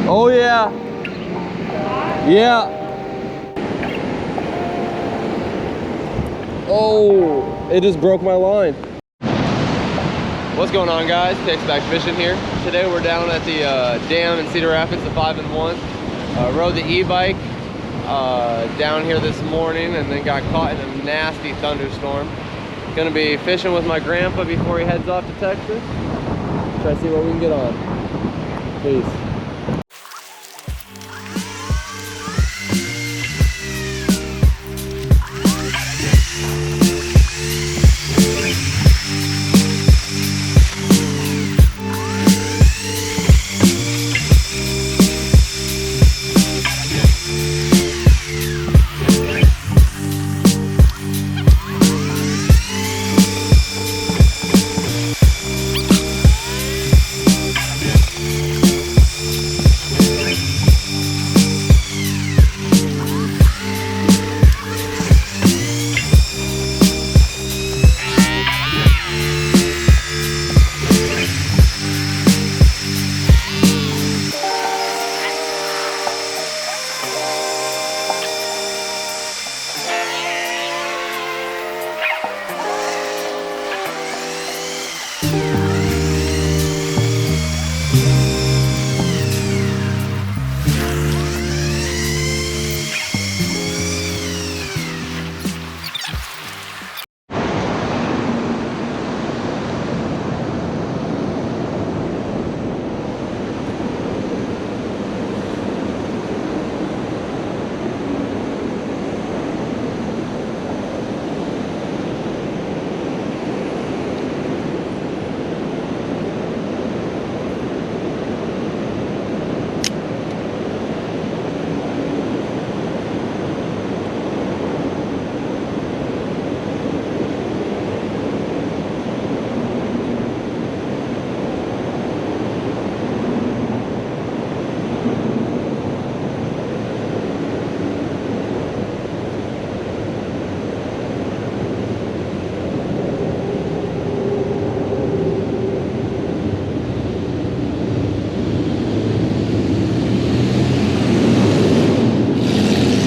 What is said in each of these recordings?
Oh yeah. Yeah. Oh, it just broke my line. What's going on, guys? Takes Back Fishing here. Today we're down at the dam in Cedar Rapids, the 5-in-1. Rode the e-bike down here this morning and then got caught in a nasty thunderstorm. Gonna be fishing with my grandpa before he heads off to Texas. Try to see what we can get on. Peace.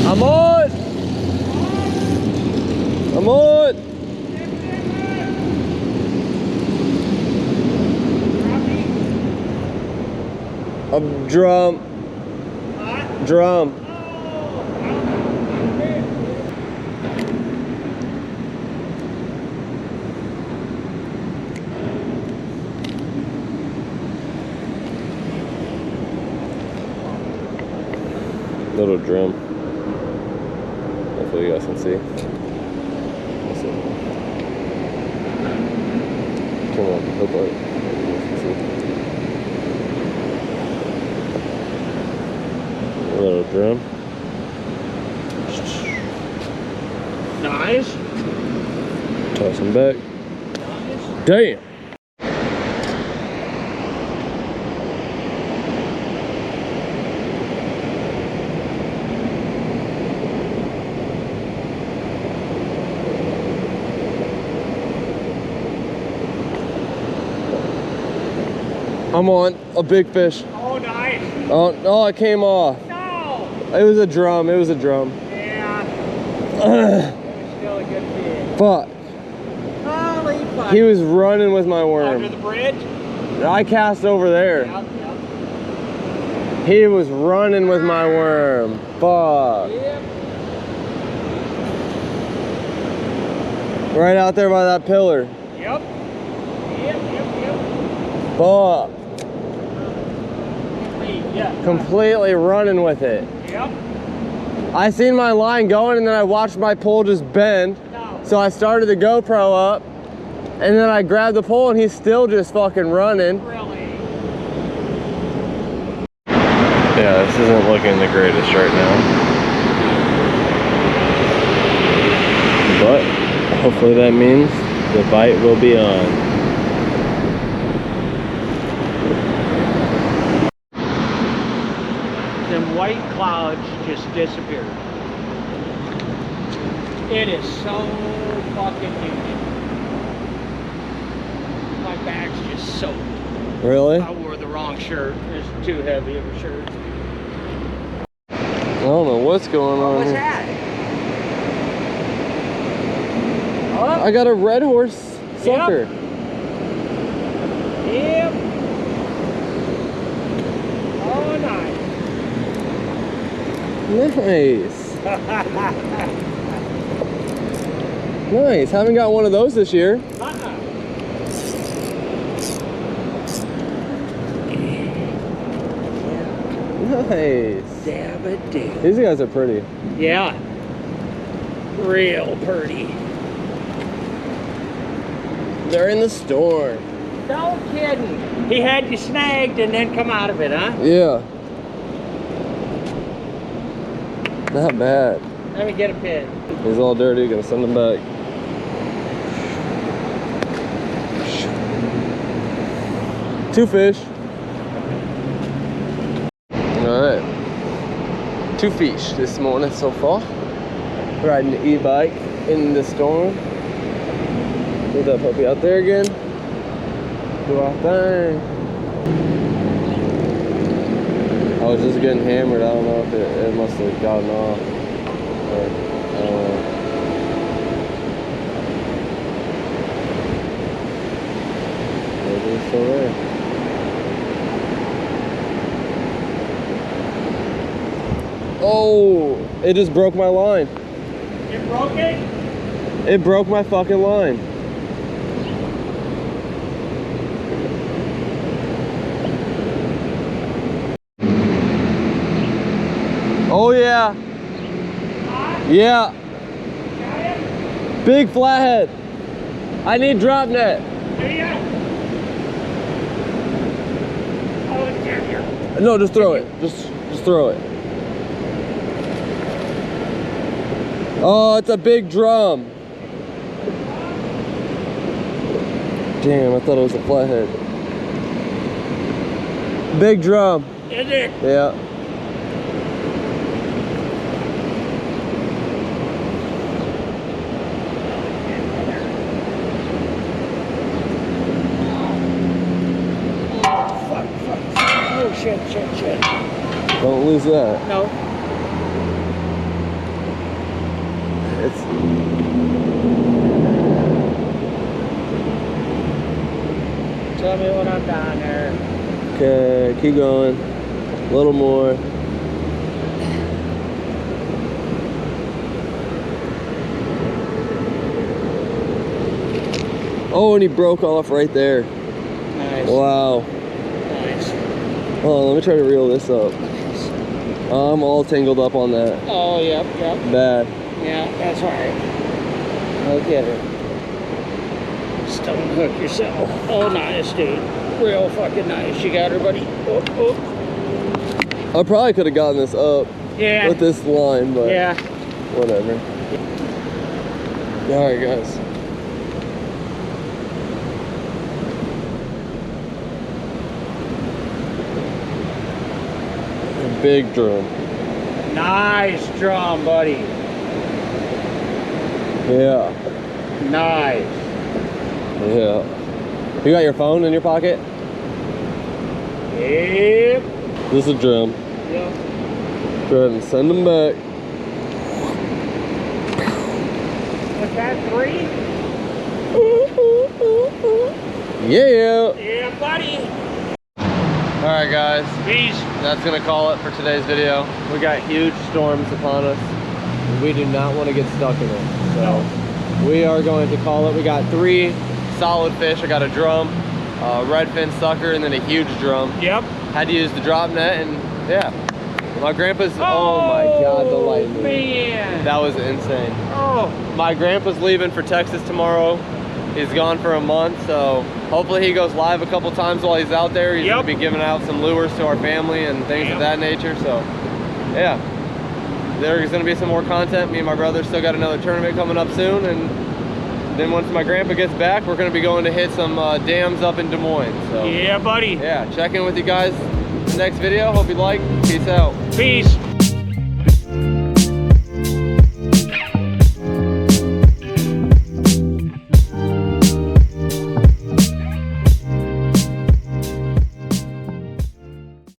I'm on! I'm on! A drum. Drum. Little drum. Hopefully you guys can see. Let's see. Come on, hopefully you guys can see. A little drum. Nice. Toss him back. Nice. Damn. I'm on a big fish. Oh, nice. Oh, no, it came off. No. It was a drum. It was a drum. Yeah. It was still a good fish. Fuck. Holy fuck. He was running with my worm. Under the bridge? I cast over there. Yep, yep. He was running with my worm. Fuck. Yep. Right out there by that pillar. Yep. Yep, yep, yep. Fuck. Yeah. Completely running with it. Yep. I seen my line going and then I watched my pole just bend. No. So I started the GoPro up and then I grabbed the pole and he's still just fucking running. Really? Yeah, this isn't looking the greatest right now. But hopefully that means the bite will be on. Them white clouds just disappeared. It is so fucking humid. My bag's just soaked. Really? I wore the wrong shirt. It's too heavy of a shirt. don't know what's going on What's here. that? I got a red horse sucker. Yep. Oh, nice. Nice. Nice. Haven't got one of those this year. Nice. Damn it, dude. These guys are pretty. Yeah. Real pretty. They're in the storm. No kidding. He had you snagged and then come out of it, huh? Yeah. Not bad. Let me get a pin. He's all dirty. Gonna send him back. Two fish. Alright. Two fish this morning so far. Riding the e-bike in the storm. Put that puppy out there again. Do our thing. I was just getting hammered. I don't know if it must have gotten off. Or, I don't know. Maybe it's still there. Oh, it just broke my line. You broke it? It broke my fucking line. Oh yeah. Yeah. Big flathead. I need drop net. Do you? Oh, damn you. No, just throw it. Just throw it. Oh, it's a big drum. Damn, I thought it was a flathead. Big drum. Is it? Yeah. Oh, shit. Don't lose that. No. It's Tell me when I'm down there. okay. Keep going. A little more. Oh, and he broke off right there. Nice. Wow. Nice. Hold on, let me try to reel this up. I'm all tangled up on that. Oh, yep. Bad. Yeah, that's all right. I'll get her. Just don't hook yourself. Oh, nice, dude. Real fucking nice. You got her, buddy? Oh. I probably could have gotten this up Yeah. with this line, but Yeah. whatever. Alright, guys. Big drum. Nice drum, buddy. Yeah. Nice. Yeah. You got your phone in your pocket? Yep. This is a drum. Yep. Go ahead and send them back. What's that, 3? Yeah. Yeah, buddy. Alright, guys. Peace. That's gonna call it for today's video. We got huge storms upon us. We do not want to get stuck in it. So we are going to call it. We got 3 solid fish. I got a drum, a redfin sucker, and then a huge drum. Yep. Had to use the drop net, and yeah. My grandpa's, oh my God, the lightning. Man. That was insane. Oh. My grandpa's leaving for Texas tomorrow. He's gone for a month, so hopefully he goes live a couple times while he's out there. He's gonna be giving out some lures to our family and things of that nature, so yeah. There's gonna be some more content. Me and my brother still got another tournament coming up soon, and then once my grandpa gets back, we're gonna be going to hit some dams up in Des Moines. So Yeah, buddy. yeah, check in with you guys next video. Hope you like. Peace out. Peace.